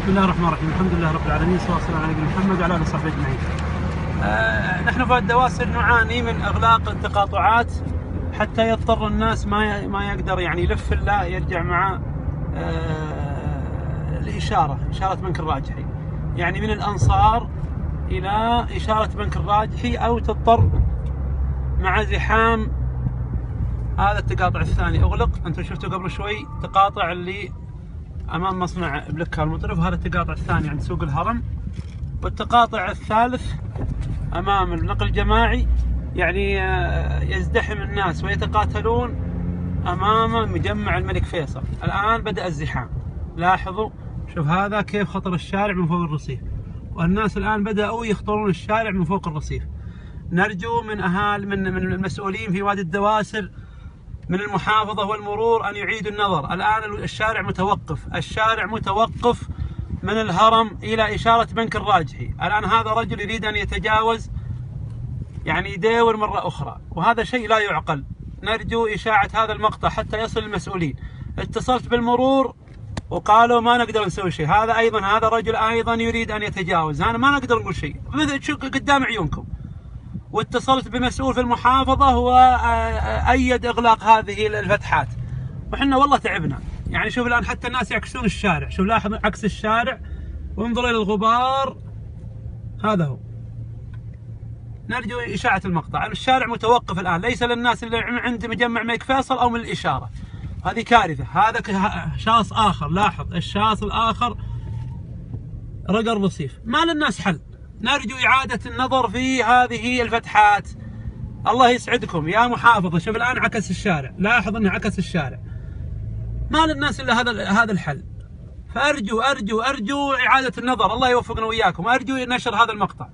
بسم الله الرحمن الرحيم، الحمد لله رب العالمين، والصلاة والسلام على نبينا محمد وعلى آله وصحبه أجمعين. نحن في الدواسر نعاني من إغلاق التقاطعات حتى يضطر الناس ما يقدر يعني يلف إلا يرجع مع الإشارة، إشارة بنك الراجحي، يعني من الأنصار إلى إشارة بنك الراجحي، أو تضطر مع زحام هذا التقاطع الثاني أغلق. أنتم شفتوا قبل شوي تقاطع اللي أمام مصنع بلكة المطرف، وهذا التقاطع الثاني عند سوق الهرم، والتقاطع الثالث أمام النقل الجماعي، يعني يزدحم الناس ويتقاتلون أمام مجمع الملك فيصل. الآن بدأ الزحام، لاحظوا، شوف هذا كيف خطر الشارع من فوق الرصيف، والناس الآن بدأوا يخطرون الشارع من فوق الرصيف. نرجو من من المسؤولين في وادي الدواسر، من المحافظة والمرور، أن يعيدوا النظر. الآن الشارع متوقف من الهرم إلى إشارة بنك الراجحي. الآن هذا رجل يريد أن يتجاوز، يعني يداور مرة أخرى، وهذا شيء لا يعقل. نرجو إشاعة هذا المقطع حتى يصل المسؤولين. اتصلت بالمرور وقالوا ما نقدر نسوي شيء. هذا رجل أيضا يريد أن يتجاوز، أنا ما نقدر نقول شيء، شو قدام عيونكم. واتصلت بمسؤول في المحافظة وأيد إغلاق هذه الفتحات، وحنا والله تعبنا. يعني شوف الآن حتى الناس يعكسون الشارع، شوف لاحظ عكس الشارع، وانظر إلى الغبار، هذا هو. نرجو إشاعة المقطع. الشارع متوقف الآن، ليس للناس اللي عند مجمع الملك فيصل أو من الإشارة. هذه كارثة. هذا شخص آخر، لاحظ الشخص الآخر رقى الرصيف، ما للناس حل. نرجو إعادة النظر في هذه الفتحات. الله يسعدكم يا محافظة. شوف الآن عكس الشارع، لاحظ أنه عكس الشارع، ما للناس إلا هذا الحل. فأرجو إعادة النظر. الله يوفقنا وإياكم. أرجو نشر هذا المقطع.